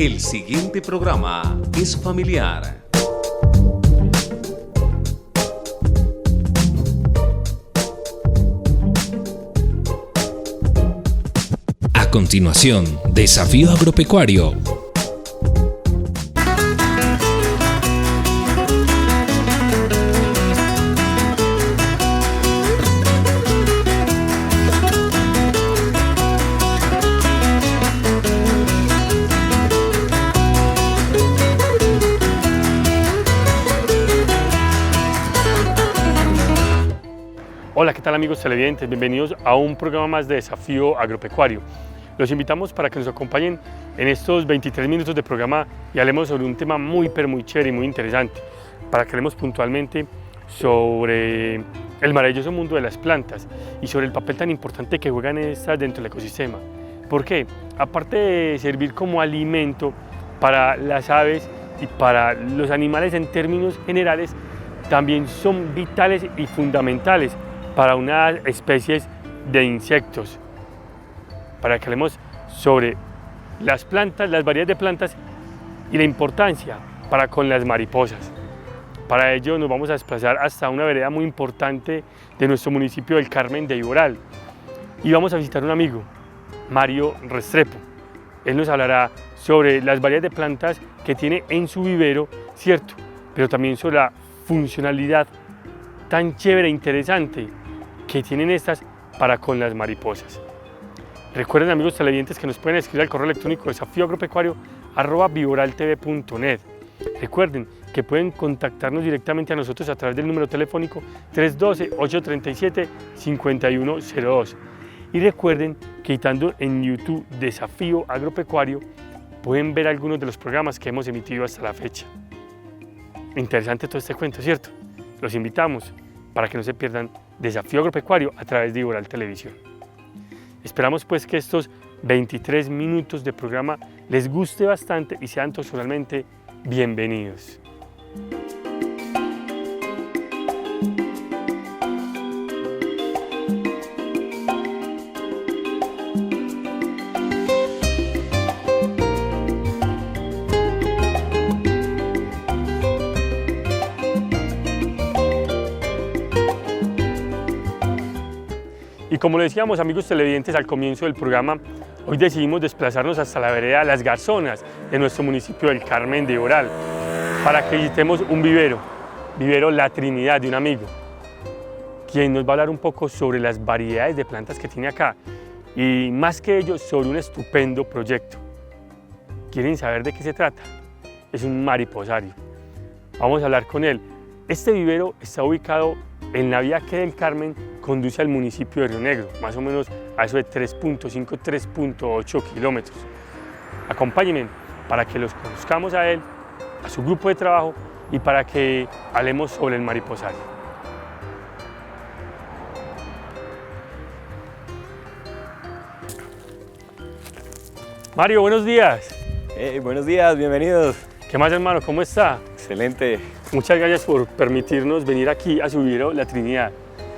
El siguiente programa es familiar. A continuación, Desafío Agropecuario. Hola, ¿qué tal amigos televidentes? Bienvenidos a un programa más de Desafío Agropecuario. Los invitamos para que nos acompañen en estos 23 minutos de programa y hablemos sobre un tema muy chévere y muy interesante, para que hablemos puntualmente sobre el maravilloso mundo de las plantas y sobre el papel tan importante que juegan estas dentro del ecosistema. ¿Por qué? Aparte de servir como alimento para las aves y para los animales en términos generales, también son vitales y fundamentales para unas especies de insectos, para que hablemos sobre las plantas, las variedades de plantas y la importancia para con las mariposas. Para ello nos vamos a desplazar hasta una vereda muy importante de nuestro municipio del Carmen de Iboral y vamos a visitar a un amigo, Mario Restrepo. Él nos hablará sobre las variedades de plantas que tiene en su vivero, cierto, pero también sobre la funcionalidad tan chévere e interesante que tienen estas para con las mariposas. Recuerden, amigos televidentes, que nos pueden escribir al correo electrónico desafioagropecuario@vivoraltv.net. Recuerden que pueden contactarnos directamente a nosotros a través del número telefónico 312-837-5102. Y recuerden que editando en YouTube Desafío Agropecuario pueden ver algunos de los programas que hemos emitido hasta la fecha. Interesante todo este cuento, ¿cierto? Los invitamos para que no se pierdan Desafío Agropecuario a través de Iboral Televisión. Esperamos pues que estos 23 minutos de programa les guste bastante y sean totalmente bienvenidos. Y como lo decíamos, amigos televidentes, al comienzo del programa, hoy decidimos desplazarnos hasta la vereda Las Garzonas de nuestro municipio del Carmen de Iboral para que visitemos un vivero La Trinidad, de un amigo, quien nos va a hablar un poco sobre las variedades de plantas que tiene acá y más que ello sobre un estupendo proyecto. ¿Quieren saber de qué se trata? Es un mariposario. Vamos a hablar con él. Este vivero está ubicado en la vía que del Carmen conduce al municipio de Río Negro, más o menos a eso de 3.8 kilómetros. Acompáñenme para que los conozcamos a él, a su grupo de trabajo y para que hablemos sobre el mariposario. Mario, buenos días. Buenos días, bienvenidos. ¿Qué más, hermano? ¿Cómo está? Excelente. Muchas gracias por permitirnos venir aquí a su vivero La Trinidad.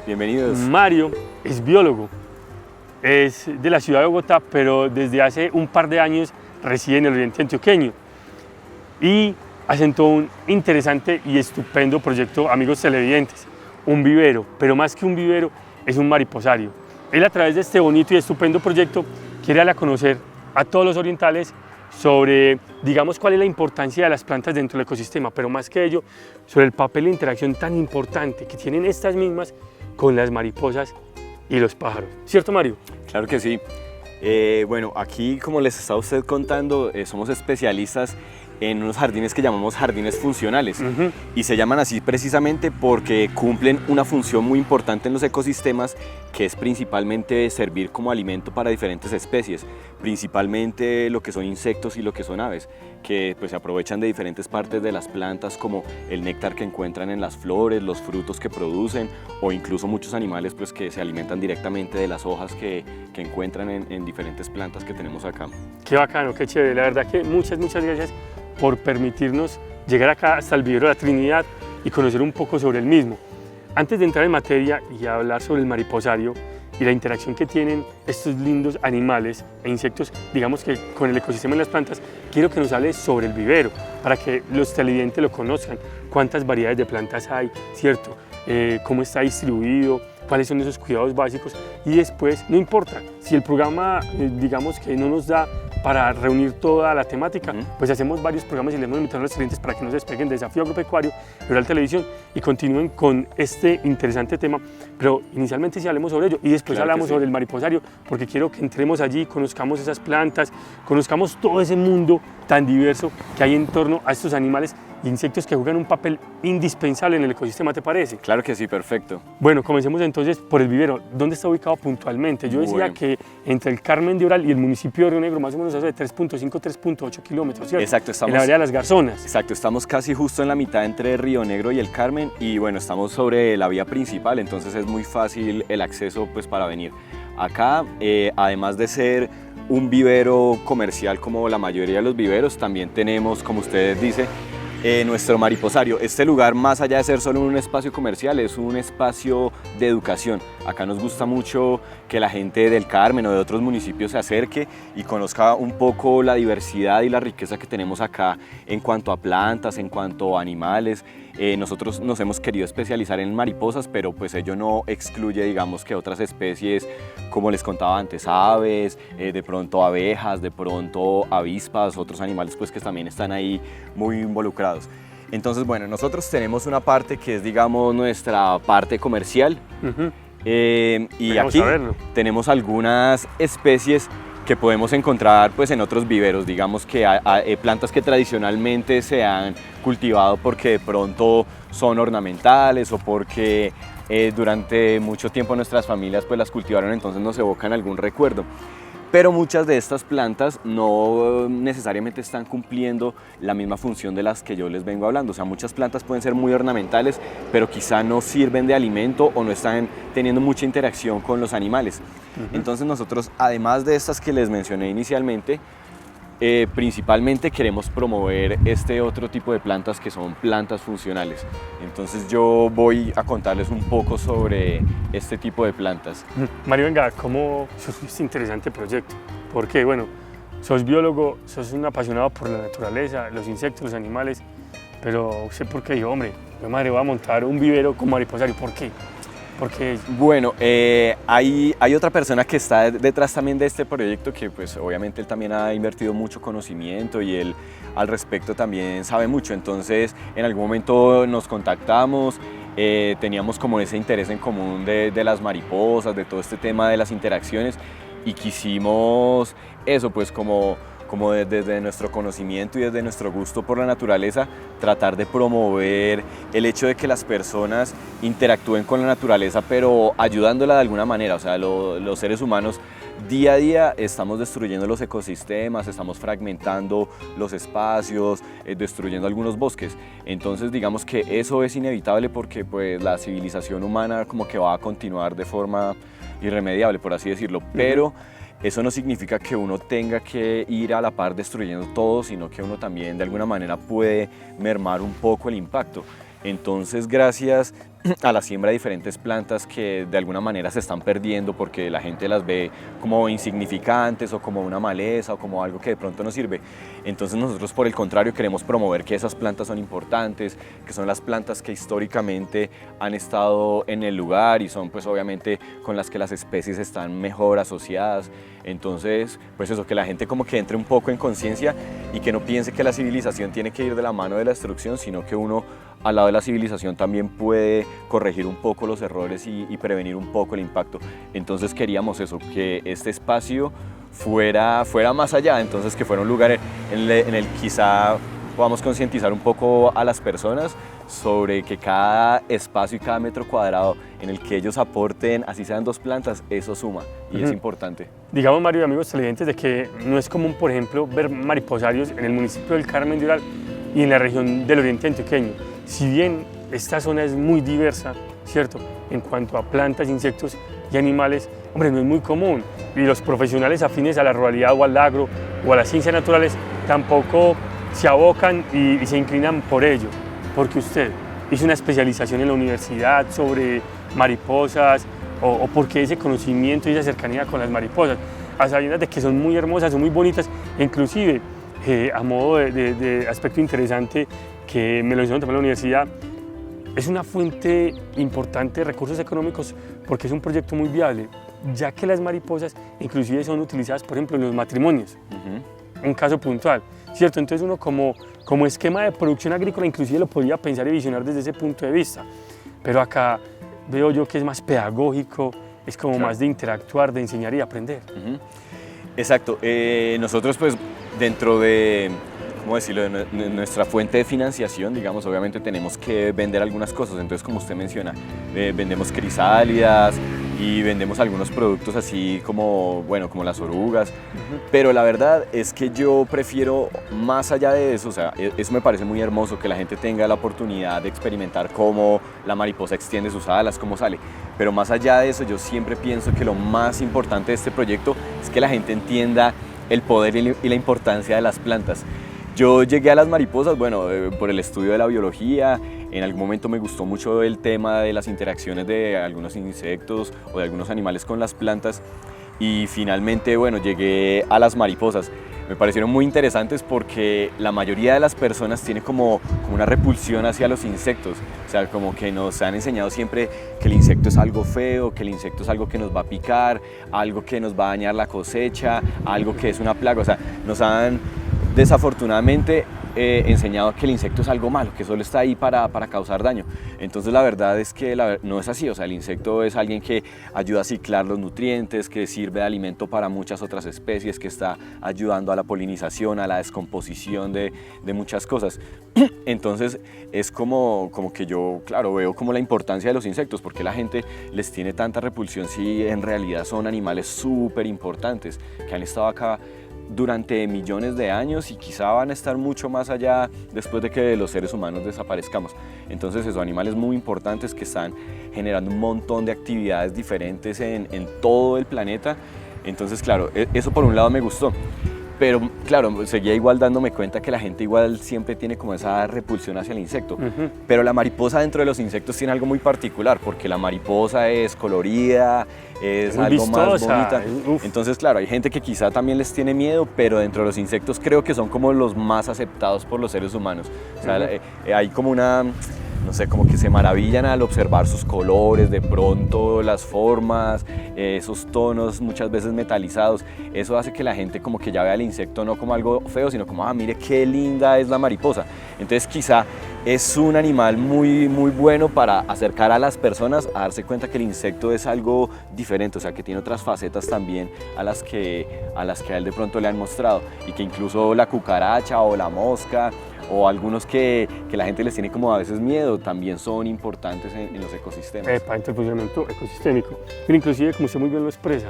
Bienvenidos. Mario es biólogo, es de la ciudad de Bogotá, pero desde hace un par de años reside en el oriente antioqueño y asentó un interesante y estupendo proyecto, amigos televidentes, un vivero, pero más que un vivero es un mariposario. Él, a través de este bonito y estupendo proyecto, quiere darle a conocer a todos los orientales sobre, digamos, cuál es la importancia de las plantas dentro del ecosistema, pero más que ello, sobre el papel de interacción tan importante que tienen estas mismas con las mariposas y los pájaros. ¿Cierto, Mario? Claro que sí. Bueno, aquí, como les está usted contando, somos especialistas en unos jardines que llamamos jardines funcionales. Y se llaman así precisamente porque cumplen una función muy importante en los ecosistemas, que es principalmente servir como alimento para diferentes especies, principalmente lo que son insectos y lo que son aves, que pues se aprovechan de diferentes partes de las plantas, como el néctar que encuentran en las flores, los frutos que producen, o incluso muchos animales pues que se alimentan directamente de las hojas que encuentran en diferentes plantas que tenemos acá. Qué bacano, qué chévere. La verdad que muchas gracias por permitirnos llegar acá hasta el vivero La Trinidad y conocer un poco sobre el mismo. Antes de entrar en materia y hablar sobre el mariposario, y la interacción que tienen estos lindos animales e insectos, digamos que con el ecosistema de las plantas, quiero que nos hable sobre el vivero, para que los televidentes lo conozcan, cuántas variedades de plantas hay, ¿cierto? Cómo está distribuido, cuáles son esos cuidados básicos, y después, no importa, si el programa, digamos que no nos da para reunir toda la temática, pues hacemos varios programas y le hemos invitado a los clientes para que nos despeguen de Desafío Agropecuario, Rural Televisión, y continúen con este interesante tema, pero inicialmente sí hablemos sobre ello y después hablamos sobre el mariposario, porque quiero que entremos allí, conozcamos esas plantas, conozcamos todo ese mundo tan diverso que hay en torno a estos animales e insectos que juegan un papel indispensable en el ecosistema, ¿te parece? Claro que sí, perfecto. Bueno, comencemos entonces por el vivero. ¿Dónde está ubicado puntualmente? Yo decía que entre el Carmen de Oral y el municipio de Río Negro, más o menos hace de 3.5, 3.8 kilómetros, ¿cierto? Exacto, estamos en la vereda de las Garzonas. Exacto, estamos casi justo en la mitad entre Río Negro y el Carmen, y bueno, estamos sobre la vía principal, entonces es muy fácil el acceso pues para venir. Acá, además de ser un vivero comercial como la mayoría de los viveros, también tenemos, como ustedes dicen, nuestro mariposario. Este lugar, más allá de ser solo un espacio comercial, es un espacio de educación. Acá nos gusta mucho que la gente del Carmen o de otros municipios se acerque y conozca un poco la diversidad y la riqueza que tenemos acá en cuanto a plantas, en cuanto a animales. Nosotros nos hemos querido especializar en mariposas, pero pues ello no excluye, digamos, que otras especies, como les contaba antes, aves, de pronto abejas, de pronto avispas, otros animales pues que también están ahí muy involucrados. Entonces, bueno, nosotros tenemos una parte que es, digamos, nuestra parte comercial. Y aquí tenemos algunas especies que podemos encontrar pues en otros viveros, digamos que hay plantas que tradicionalmente se han cultivado porque de pronto son ornamentales o porque durante mucho tiempo nuestras familias pues las cultivaron, entonces nos evocan algún recuerdo. Pero muchas de estas plantas no necesariamente están cumpliendo la misma función de las que yo les vengo hablando. O sea, muchas plantas pueden ser muy ornamentales, pero quizá no sirven de alimento o no están teniendo mucha interacción con los animales. Entonces nosotros, además de estas que les mencioné inicialmente, principalmente queremos promover este otro tipo de plantas que son plantas funcionales. Entonces yo voy a contarles un poco sobre este tipo de plantas. Mario, venga, ¿cómo surgió este interesante proyecto? Porque, bueno, sos biólogo, sos un apasionado por la naturaleza, los insectos, los animales, pero usted, ¿por qué dijo, hombre, mi madre, voy a montar un vivero con mariposario? ¿Por qué? Porque... Bueno, hay otra persona que está detrás también de este proyecto que pues obviamente él también ha invertido mucho conocimiento y él al respecto también sabe mucho, entonces en algún momento nos contactamos, teníamos como ese interés en común de las mariposas, de todo este tema de las interacciones y quisimos eso pues como desde nuestro conocimiento y desde nuestro gusto por la naturaleza, tratar de promover el hecho de que las personas interactúen con la naturaleza, pero ayudándola de alguna manera. O sea, los seres humanos día a día estamos destruyendo los ecosistemas, estamos fragmentando los espacios, destruyendo algunos bosques. Entonces, digamos que eso es inevitable porque pues, la civilización humana como que va a continuar de forma irremediable, por así decirlo, pero eso no significa que uno tenga que ir a la par destruyendo todo, sino que uno también de alguna manera puede mermar un poco el impacto. Entonces, gracias a la siembra de diferentes plantas que de alguna manera se están perdiendo porque la gente las ve como insignificantes o como una maleza o como algo que de pronto no sirve. Entonces nosotros por el contrario queremos promover que esas plantas son importantes, que son las plantas que históricamente han estado en el lugar y son pues obviamente con las que las especies están mejor asociadas. Entonces pues eso, que la gente como que entre un poco en conciencia y que no piense que la civilización tiene que ir de la mano de la destrucción, sino que uno al lado de la civilización también puede corregir un poco los errores y prevenir un poco el impacto. Entonces queríamos eso, que este espacio fuera más allá, entonces que fuera un lugar en el quizá podamos concientizar un poco a las personas sobre que cada espacio y cada metro cuadrado en el que ellos aporten, así sean 2 plantas, eso suma y es importante. Digamos, Mario y amigos televidentes, de que no es común, por ejemplo, ver mariposarios en el municipio del Carmen de Oral y en la región del Oriente Antioqueño. Si bien esta zona es muy diversa, ¿cierto?, en cuanto a plantas, insectos y animales, hombre, no es muy común. Y los profesionales afines a la ruralidad o al agro o a las ciencias naturales tampoco se abocan y se inclinan por ello. Porque usted hizo una especialización en la universidad sobre mariposas, o por qué ese conocimiento y esa cercanía con las mariposas, a sabiendas de que son muy hermosas, son muy bonitas, e inclusive a modo de aspecto interesante que me lo enseñaron también en la universidad, es una fuente importante de recursos económicos porque es un proyecto muy viable, ya que las mariposas inclusive son utilizadas, por ejemplo, en los matrimonios, un caso puntual, ¿cierto? Entonces uno como esquema de producción agrícola inclusive lo podría pensar y visionar desde ese punto de vista, pero acá veo yo que es más pedagógico, es como más de interactuar, de enseñar y aprender. Exacto, nosotros pues dentro de, ¿cómo decirlo?, de nuestra fuente de financiación, digamos, obviamente tenemos que vender algunas cosas, entonces como usted menciona, vendemos crisálidas y vendemos algunos productos así como, bueno, como las orugas, pero la verdad es que yo prefiero más allá de eso, o sea, eso me parece muy hermoso, que la gente tenga la oportunidad de experimentar cómo la mariposa extiende sus alas, cómo sale, pero más allá de eso yo siempre pienso que lo más importante de este proyecto es que la gente entienda el poder y la importancia de las plantas. Yo llegué a las mariposas, bueno, por el estudio de la biología, en algún momento me gustó mucho el tema de las interacciones de algunos insectos o de algunos animales con las plantas y finalmente, bueno, llegué a las mariposas. Me parecieron muy interesantes porque la mayoría de las personas tiene como una repulsión hacia los insectos, o sea, como que nos han enseñado siempre que el insecto es algo feo, que el insecto es algo que nos va a picar, algo que nos va a dañar la cosecha, algo que es una plaga, o sea, nos han desafortunadamente enseñado que el insecto es algo malo, que solo está ahí para causar daño. Entonces la verdad es que no es así, o sea, el insecto es alguien que ayuda a ciclar los nutrientes, que sirve de alimento para muchas otras especies, que está ayudando a la polinización, a la descomposición de muchas cosas. Entonces es como que yo, claro, veo como la importancia de los insectos, porque la gente les tiene tanta repulsión si en realidad son animales súper importantes, que han estado acá durante millones de años y quizá van a estar mucho más allá después de que los seres humanos desaparezcamos. Entonces esos animales muy importantes que están generando un montón de actividades diferentes en todo el planeta. Entonces claro, eso por un lado me gustó. Pero claro, seguía igual dándome cuenta que la gente igual siempre tiene como esa repulsión hacia el insecto. Pero la mariposa dentro de los insectos tiene algo muy particular, porque la mariposa es colorida, es algo vistosa, más bonita. Entonces claro, hay gente que quizá también les tiene miedo, pero dentro de los insectos creo que son como los más aceptados por los seres humanos. O sea, hay como una... no sé, como que se maravillan al observar sus colores, de pronto las formas, esos tonos muchas veces metalizados. Eso hace que la gente como que ya vea al insecto no como algo feo, sino como, ah, mire qué linda es la mariposa. Entonces quizá es un animal muy, muy bueno para acercar a las personas a darse cuenta que el insecto es algo diferente, o sea, que tiene otras facetas también a las que a él de pronto le han mostrado, y que incluso la cucaracha o la mosca o algunos que la gente les tiene como a veces miedo, también son importantes en los ecosistemas. Para el funcionamiento ecosistémico. Pero inclusive, como usted muy bien lo expresa,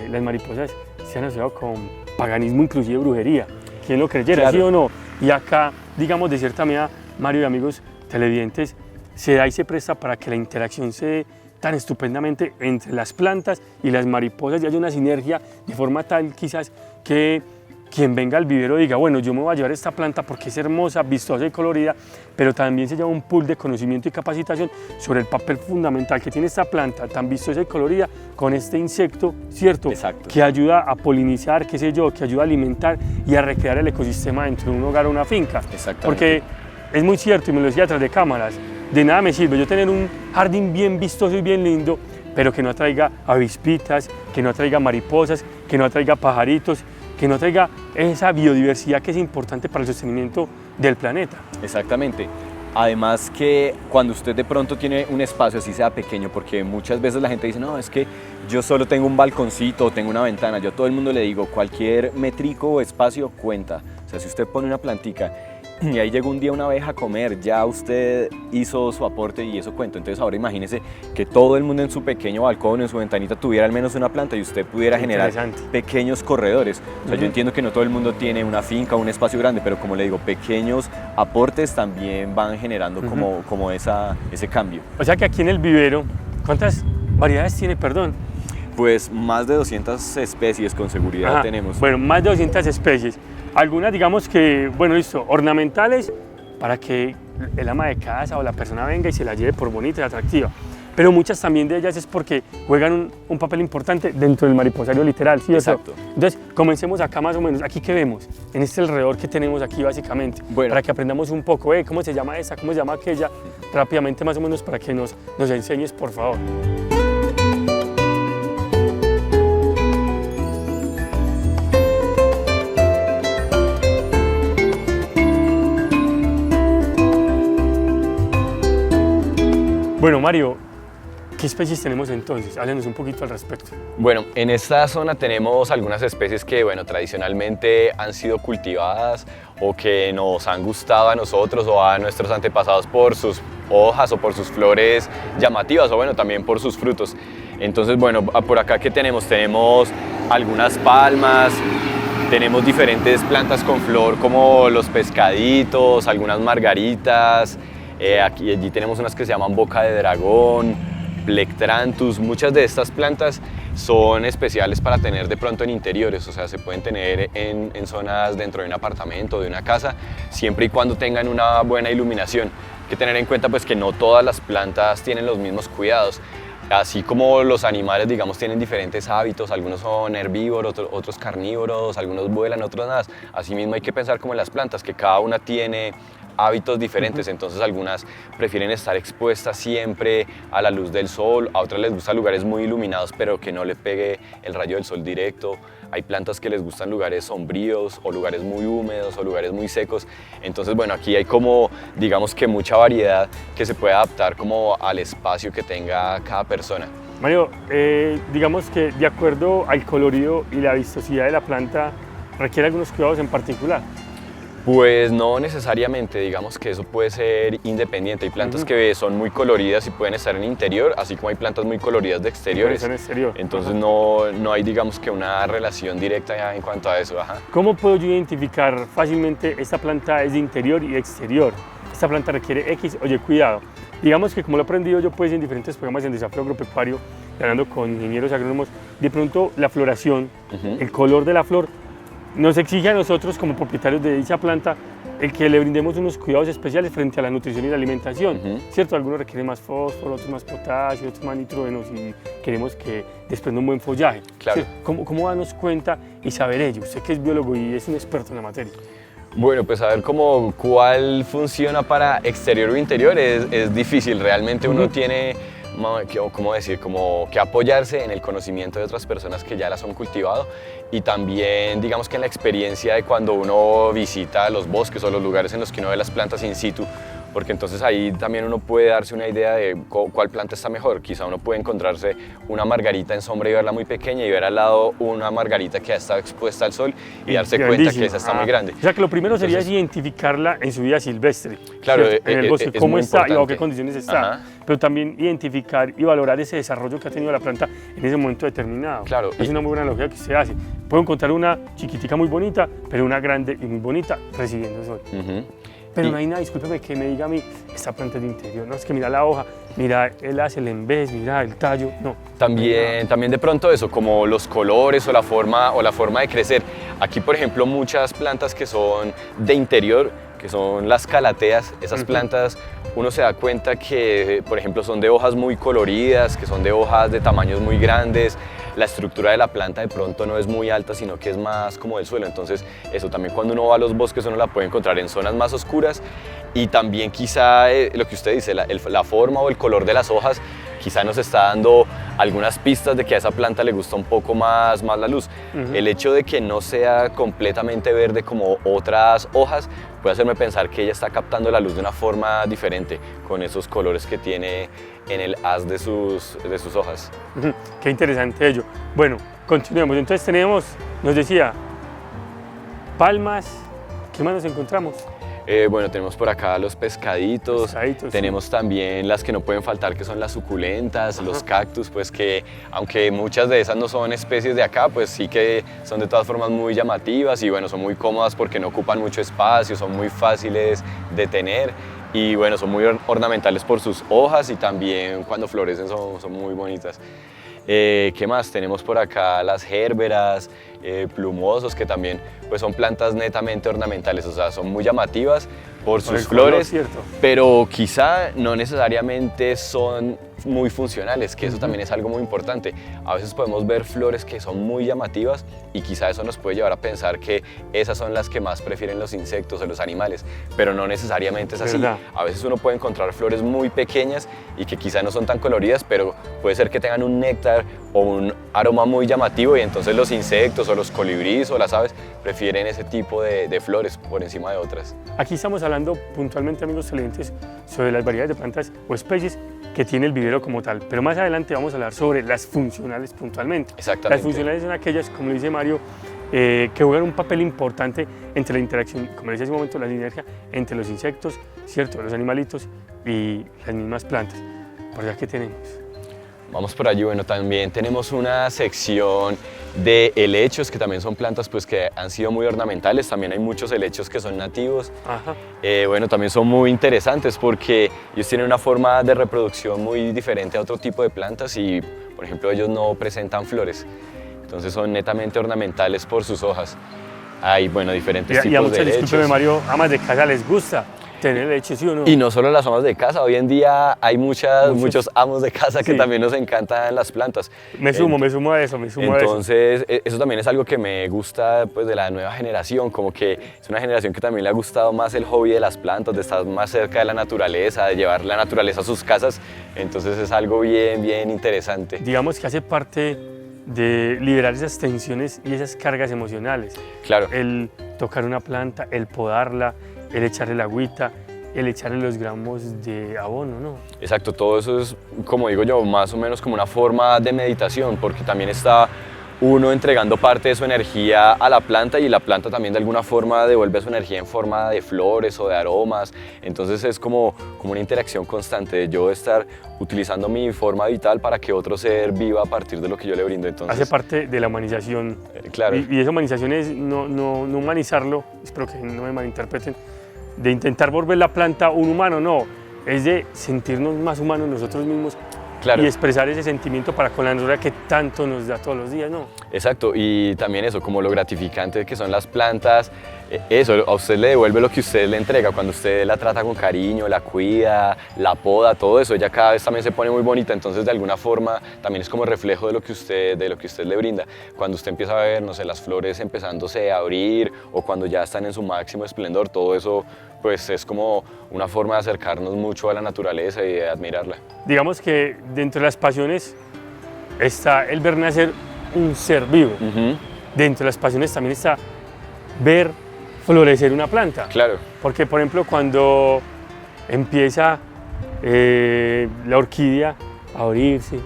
las mariposas se han asociado con paganismo, inclusive brujería. ¿Quién lo creyera, claro, sí o no? Y acá, digamos, de cierta manera, Mario y amigos televidentes, se da y se presta para que la interacción se dé tan estupendamente entre las plantas y las mariposas y haya una sinergia de forma tal quizás que quien venga al vivero diga, bueno, yo me voy a llevar esta planta porque es hermosa, vistosa y colorida, pero también se lleva un pool de conocimiento y capacitación sobre el papel fundamental que tiene esta planta tan vistosa y colorida con este insecto, ¿cierto? Exacto. Que ayuda a polinizar, qué sé yo, que ayuda a alimentar y a recrear el ecosistema dentro de un hogar o una finca. Exactamente. Porque es muy cierto, y me lo decía detrás de cámaras, de nada me sirve yo tener un jardín bien vistoso y bien lindo, pero que no atraiga avispitas, que no atraiga mariposas, que no atraiga pajaritos, que no traiga esa biodiversidad que es importante para el sostenimiento del planeta. Exactamente. Además que cuando usted de pronto tiene un espacio así sea pequeño, porque muchas veces la gente dice, no, es que yo solo tengo un balconcito o tengo una ventana, yo a todo el mundo le digo, cualquier metrico o espacio cuenta. O sea, si usted pone una plantica y ahí llegó un día una abeja a comer, ya usted hizo su aporte y eso cuenta. Entonces ahora imagínese que todo el mundo en su pequeño balcón, en su ventanita tuviera al menos una planta y usted pudiera generar pequeños corredores. O sea, yo entiendo que no todo el mundo tiene una finca o un espacio grande, pero como le digo, pequeños aportes también van generando como ese cambio. O sea que aquí en el vivero, ¿cuántas variedades tiene, perdón? Pues más de 200 especies con seguridad tenemos. Bueno, más de 200 especies. Algunas, digamos que, bueno, listo, ornamentales para que el ama de casa o la persona venga y se la lleve por bonita y atractiva. pero muchas también de ellas es porque juegan un papel importante dentro del mariposario literal, ¿sí? Exacto. Entonces, comencemos acá más o menos, aquí que vemos, en este alrededor que tenemos aquí básicamente, Bueno. para que aprendamos un poco, cómo se llama esta, cómo se llama aquella, rápidamente más o menos para que nos enseñes, por favor. Bueno, Mario, ¿qué especies tenemos entonces? Háblanos un poquito al respecto. Bueno, en esta zona tenemos algunas especies que, bueno, tradicionalmente han sido cultivadas o que nos han gustado a nosotros o a nuestros antepasados por sus hojas o por sus flores llamativas o, bueno, también por sus frutos. Entonces, bueno, por acá ¿qué tenemos? Tenemos algunas palmas, tenemos diferentes plantas con flor como los pescaditos, algunas margaritas. Allí tenemos unas que se llaman boca de dragón, plectranthus. Muchas de estas plantas son especiales para tener de pronto en interiores, o sea, se pueden tener en zonas dentro de un apartamento o de una casa, siempre y cuando tengan una buena iluminación. Hay que tener en cuenta pues que no todas las plantas tienen los mismos cuidados. Así como los animales, digamos, tienen diferentes hábitos, algunos son herbívoros, otros carnívoros, algunos vuelan, otros nada. Asimismo hay que pensar como en las plantas, que cada una tiene hábitos diferentes, entonces algunas prefieren estar expuestas siempre a la luz del sol, a otras les gustan lugares muy iluminados pero que no le pegue el rayo del sol directo. Hay plantas que les gustan lugares sombríos o lugares muy húmedos o lugares muy secos. Entonces, bueno, aquí hay como, digamos que mucha variedad que se puede adaptar como al espacio que tenga cada persona. Mario, digamos que de acuerdo al colorido y la vistosidad de la planta, requiere algunos cuidados en particular. Pues no necesariamente, digamos que eso puede ser independiente. Hay plantas que son muy coloridas y pueden estar en interior, así como hay plantas muy coloridas de exteriores. En exterior. Entonces no hay, digamos que una relación directa en cuanto a eso. Ajá. ¿Cómo puedo yo identificar fácilmente esta planta es de interior y exterior? Esta planta requiere X o Y cuidado. Digamos que como lo he aprendido yo pues en diferentes programas en Desafío Agropecuario, hablando con ingenieros agrónomos, de pronto la floración, el color de la flor, nos exige a nosotros como propietarios de dicha planta el que le brindemos unos cuidados especiales frente a la nutrición y la alimentación, ¿cierto? Algunos requieren más fósforo, otros más potasio, otros más nitrógenos y queremos que desprenda un buen follaje. Claro. ¿Sí? ¿Cómo darnos cuenta y saber ello? Usted que es biólogo y es un experto en la materia. Bueno, pues saber cuál funciona para exterior o interior es difícil. Realmente uno tiene ¿cómo decir? Como que apoyarse en el conocimiento de otras personas que ya las han cultivado y también digamos que en la experiencia de cuando uno visita los bosques o los lugares en los que uno ve las plantas in situ, porque entonces ahí también uno puede darse una idea de cuál planta está mejor. Quizá uno puede encontrarse una margarita en sombra y verla muy pequeña y ver al lado una margarita que ha estado expuesta al sol y darse cuenta que esa está muy grande. O sea que lo primero sería identificarla en su vida silvestre, claro, en el bosque, cómo está importante. y bajo qué condiciones está, pero también identificar y valorar ese desarrollo que ha tenido la planta en ese momento determinado. Claro, es una muy buena analogía que se hace. Puedo encontrar una chiquitica muy bonita, pero una grande y muy bonita recibiendo sol. Pero no hay nada, discúlpeme, que me diga a mí, esta planta es de interior, no, es que mira la hoja, mira el haz, el embés, mira el tallo, no. También de pronto eso, como los colores o la forma de crecer. Aquí, por ejemplo, muchas plantas que son de interior, que son las calateas, esas plantas uno se da cuenta que, por ejemplo, son de hojas muy coloridas, que son de hojas de tamaños muy grandes. La estructura de la planta de pronto no es muy alta, sino que es más como del suelo. Entonces, eso también cuando uno va a los bosques uno la puede encontrar en zonas más oscuras y también quizá lo que usted dice, la forma o el color de las hojas quizá nos está dando algunas pistas de que a esa planta le gusta un poco más la luz. El hecho de que no sea completamente verde como otras hojas puede hacerme pensar que ella está captando la luz de una forma diferente con esos colores que tiene en el haz de sus hojas. Qué interesante ello. Bueno, continuemos. Entonces nos decía, palmas, ¿qué más nos encontramos? Bueno, tenemos por acá los pescaditos, tenemos también las que no pueden faltar, que son las suculentas, los cactus, pues que aunque muchas de esas no son especies de acá, pues sí que son de todas formas muy llamativas y bueno, son muy cómodas porque no ocupan mucho espacio, son muy fáciles de tener y bueno, son muy ornamentales por sus hojas y también cuando florecen son muy bonitas. ¿Qué más? Tenemos por acá las gérberas, plumosos, que también pues son plantas netamente ornamentales, o sea, son muy llamativas por sus flores, color, ¿cierto? pero quizá no necesariamente son muy funcionales, que eso también es algo muy importante. A veces podemos ver flores que son muy llamativas y quizá eso nos puede llevar a pensar que esas son las que más prefieren los insectos o los animales, pero no necesariamente es así. ¿Verdad? A veces uno puede encontrar flores muy pequeñas y que quizá no son tan coloridas, pero puede ser que tengan un néctar o un aroma muy llamativo y entonces los insectos o los colibríes o las aves prefieren ese tipo de flores por encima de otras. Aquí estamos hablando puntualmente, amigos televidentes, sobre las variedades de plantas o especies que tiene el vivero como tal, pero más adelante vamos a hablar sobre las funcionales puntualmente. Exactamente. Las funcionales son aquellas, como dice Mario, que juegan un papel importante entre la interacción, como decía hace un momento, la sinergia entre los insectos, ¿cierto?, los animalitos y las mismas plantas. Por allá que tenemos. Vamos por allí, bueno, también tenemos una sección de helechos, que también son plantas pues, que han sido muy ornamentales, también hay muchos helechos que son nativos. Ajá. Bueno, también son muy interesantes porque ellos tienen una forma de reproducción muy diferente a otro tipo de plantas y, por ejemplo, ellos no presentan flores, entonces son netamente ornamentales por sus hojas. Hay, bueno, diferentes Y a tipos de muchas, helechos. discúlpeme Mario, amas de casa les gusta tener leche, ¿sí o no? Y no solo las amas de casa, hoy en día hay muchos amos de casa que Sí. también nos encantan las plantas. Me sumo a eso, me sumo a eso. Entonces, eso también es algo que me gusta pues, de la nueva generación, como que es una generación que también le ha gustado más el hobby de las plantas, de estar más cerca de la naturaleza, de llevar la naturaleza a sus casas, entonces es algo bien interesante. Digamos que hace parte de liberar esas tensiones y esas cargas emocionales. Claro. El tocar una planta, el podarla, el echarle la agüita, el echarle los gramos de abono, ¿no? Exacto, todo eso es, como digo yo, más o menos como una forma de meditación, porque también está uno entregando parte de su energía a la planta y la planta también de alguna forma devuelve su energía en forma de flores o de aromas, entonces es como una interacción constante de yo estar utilizando mi forma vital para que otro ser viva a partir de lo que yo le brindo. Entonces, Hace parte de la humanización. Claro. Y esa humanización es no humanizarlo, espero que no me malinterpreten, de intentar volver la planta un humano, no, es de sentirnos más humanos nosotros mismos. Claro. Y expresar ese sentimiento para con la naturaleza que tanto nos da todos los días, ¿no? Exacto, y también eso, como lo gratificante que son las plantas, eso, a usted le devuelve lo que usted le entrega, cuando usted la trata con cariño, la cuida, la poda, todo eso, ella cada vez también se pone muy bonita, entonces de alguna forma también es como reflejo de lo que usted le brinda. Cuando usted empieza a ver, no sé, las flores empezándose a abrir o cuando ya están en su máximo esplendor, todo eso pues es como una forma de acercarnos mucho a la naturaleza y de admirarla. Digamos que dentro de las pasiones está el ver nacer un ser vivo. Dentro de las pasiones también está ver florecer una planta. Claro. Porque, por ejemplo, cuando empieza la orquídea a abrirse,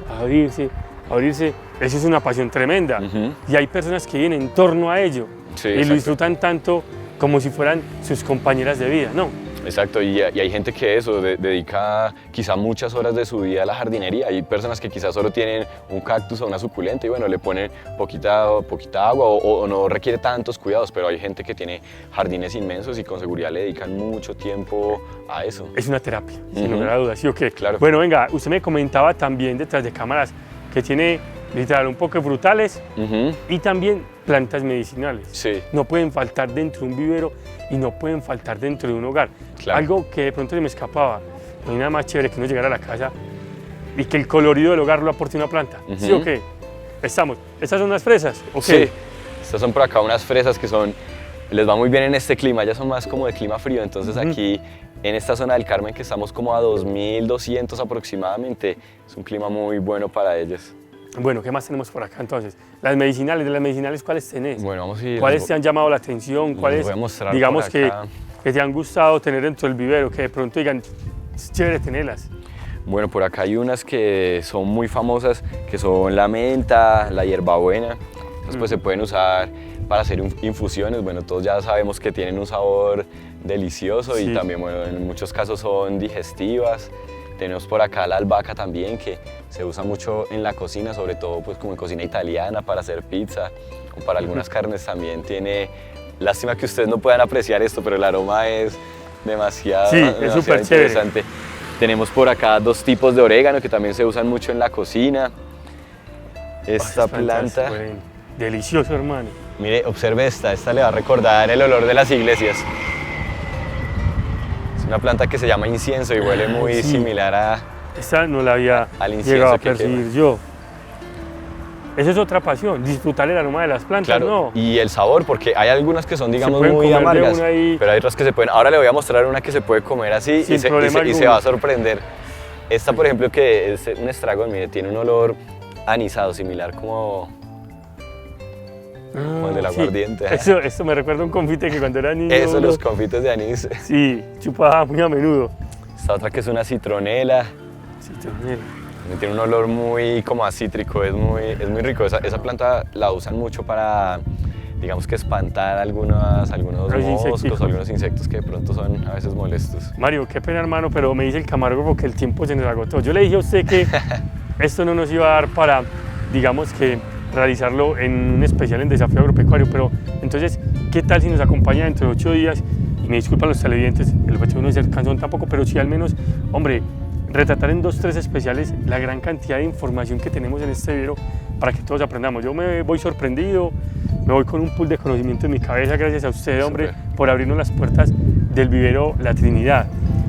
eso es una pasión tremenda. Y hay personas que viven en torno a ello Sí, y exacto. lo disfrutan tanto como si fueran sus compañeras de vida, ¿no? Exacto, y hay gente que eso, dedica quizá muchas horas de su vida a la jardinería. Hay personas que quizás solo tienen un cactus o una suculenta y bueno, le ponen poquita agua o no requiere tantos cuidados, pero hay gente que tiene jardines inmensos y con seguridad le dedican mucho tiempo a eso. Es una terapia, sin lugar a dudas, ¿sí o qué? Claro. Bueno, venga, usted me comentaba también detrás de cámaras que tiene literal un poco de frutales y también plantas medicinales. Sí. No pueden faltar dentro de un vivero y no pueden faltar dentro de un hogar. Claro. Algo que de pronto se me escapaba, no hay nada más chévere que uno llegar a la casa y que el colorido del hogar lo aporte una planta. ¿Sí o qué? Estamos. ¿Estas son unas fresas? ¿O qué? Sí, estas son por acá unas fresas que les va muy bien en este clima, ya son más como de clima frío, entonces aquí en esta zona del Carmen que estamos como a 2200 aproximadamente, es un clima muy bueno para ellas. Bueno, ¿qué más tenemos por acá entonces? Las medicinales, de las medicinales, ¿cuáles tenés? Bueno, vamos a ir. ¿Cuáles te han llamado la atención? ¿Cuáles, voy a mostrar digamos, por que acá. te han gustado tener dentro del vivero? Que de pronto digan, es chévere tenerlas. Bueno, por acá hay unas que son muy famosas, que son la menta, la hierbabuena. Estas pues se pueden usar para hacer infusiones. Bueno, todos ya sabemos que tienen un sabor delicioso Sí. y también, bueno, en muchos casos son digestivas. Tenemos por acá la albahaca también, que se usa mucho en la cocina, sobre todo pues como en cocina italiana para hacer pizza o para algunas carnes también tiene. Lástima que ustedes no puedan apreciar esto, pero el aroma es demasiado, Sí, es demasiado súper chévere. interesante. Tenemos por acá 2 tipos de orégano que también se usan mucho en la cocina. Esta Estas plantas planta, huelen delicioso, hermano. mire, observe esta le va a recordar el olor de las iglesias. Es una planta que se llama incienso y huele muy sí. similar Esta no la había al incienso llegado a que percibir quema. yo. Esa es otra pasión, disfrutar el aroma de las plantas, Claro, ¿no? y el sabor, porque hay algunas que son, digamos, pueden muy comer de amargas, una y- pero hay otras que se pueden. Ahora le voy a mostrar una que se puede comer así Sin y se problema y se alguno. va a sorprender. Esta, por ejemplo, que es un estragón, mire, tiene un olor anisado, similar como el del Sí. aguardiente. Eso me recuerda a un confite que cuando era niño. Eso, uno- los confites de anís. Sí, chupaba muy a menudo. Esta otra que es una citronela. Citronela. Tiene un olor muy como a cítrico, es muy rico. Esa planta la usan mucho para, digamos que espantar algunos Los moscos insecticos. o algunos insectos que de pronto son a veces molestos. Mario, qué pena hermano, pero me dice el camarógrafo que el tiempo se nos agotó. Yo le dije a usted que esto no nos iba a dar para, digamos que, realizarlo en un especial en Desafío Agropecuario, pero entonces, ¿qué tal si nos acompaña dentro de 8 días? Y me disculpan los televidentes, el objetivo no es ser cansón tampoco, pero sí al menos, hombre, retratar en 2 o 3 especiales la gran cantidad de información que tenemos en este vivero para que todos aprendamos. Yo me voy sorprendido, me voy con un pool de conocimiento en mi cabeza, gracias a usted, hombre, Súper. por abrirnos las puertas del vivero La Trinidad.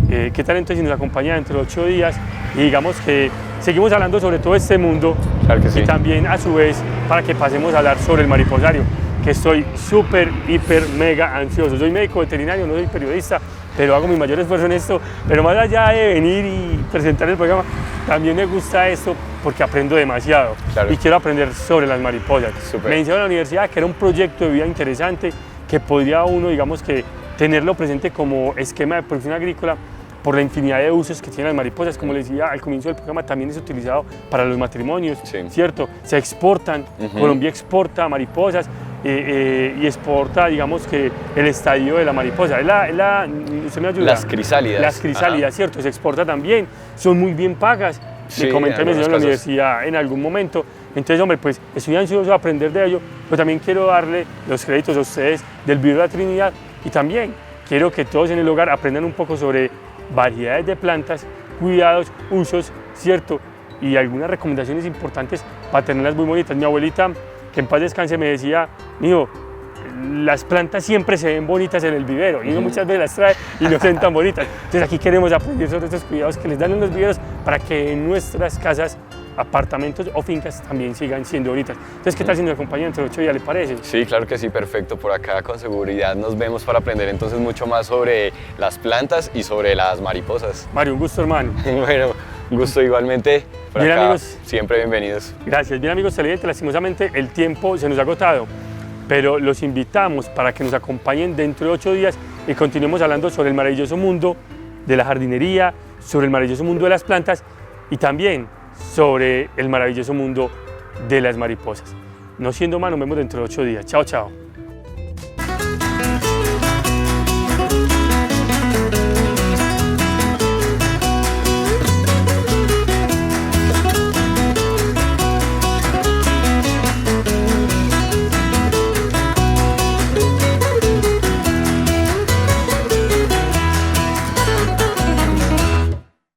¿Qué tal entonces si nos acompaña dentro de 8 días? Y digamos que seguimos hablando sobre todo este mundo, Claro que sí. y también a su vez para que pasemos a hablar sobre el mariposario, que estoy súper, hiper, mega ansioso. Soy médico veterinario, no soy periodista, pero hago mi mayor esfuerzo en esto. Pero más allá de venir y presentar el programa, también me gusta esto porque aprendo demasiado. Claro. Y quiero aprender sobre las mariposas. Súper. Me enseñaron en la universidad que era un proyecto de vida interesante, que podría uno, digamos que, tenerlo presente como esquema de producción agrícola por la infinidad de usos que tienen las mariposas. Como les decía al comienzo del programa, también es utilizado para los matrimonios, Sí. ¿cierto? Se exportan, Ujú. Colombia exporta mariposas y exporta, digamos que, el estadio de la mariposa. ¿Usted me ayuda? Las crisálidas. Las crisálidas, ¿cierto? Se exporta también, son muy bien pagas. Sí, Me comenté, en me enseñó en la algunos casos. universidad en algún momento. Entonces, hombre, pues estoy ansioso de aprender de ello, pero también quiero darle los créditos a ustedes del Vivero La Trinidad y también quiero que todos en el hogar aprendan un poco sobre variedades de plantas, cuidados, usos, ¿cierto? Y algunas recomendaciones importantes para tenerlas muy bonitas. Mi abuelita, que en paz descanse, me decía, mijo, las plantas siempre se ven bonitas en el vivero y uno muchas veces las trae y no se ven tan bonitas. Entonces aquí queremos aprender sobre estos cuidados que les dan en los viveros para que en nuestras casas, apartamentos o fincas también sigan siendo bonitas. Entonces, ¿qué tal si nos acompañan dentro de 8 días, le parece? Sí, claro que sí, perfecto. Por acá con seguridad nos vemos para aprender entonces mucho más sobre las plantas y sobre las mariposas. Mario, un gusto, hermano. Bueno, un gusto igualmente. Por Bien, acá, amigos. siempre bienvenidos. Gracias. Bien, amigos televidentes, lastimosamente el tiempo se nos ha agotado, pero los invitamos para que nos acompañen dentro de 8 días y continuemos hablando sobre el maravilloso mundo de la jardinería, sobre el maravilloso mundo de las plantas y también sobre el maravilloso mundo de las mariposas. No siendo más, nos vemos dentro de 8 días. Chao, chao.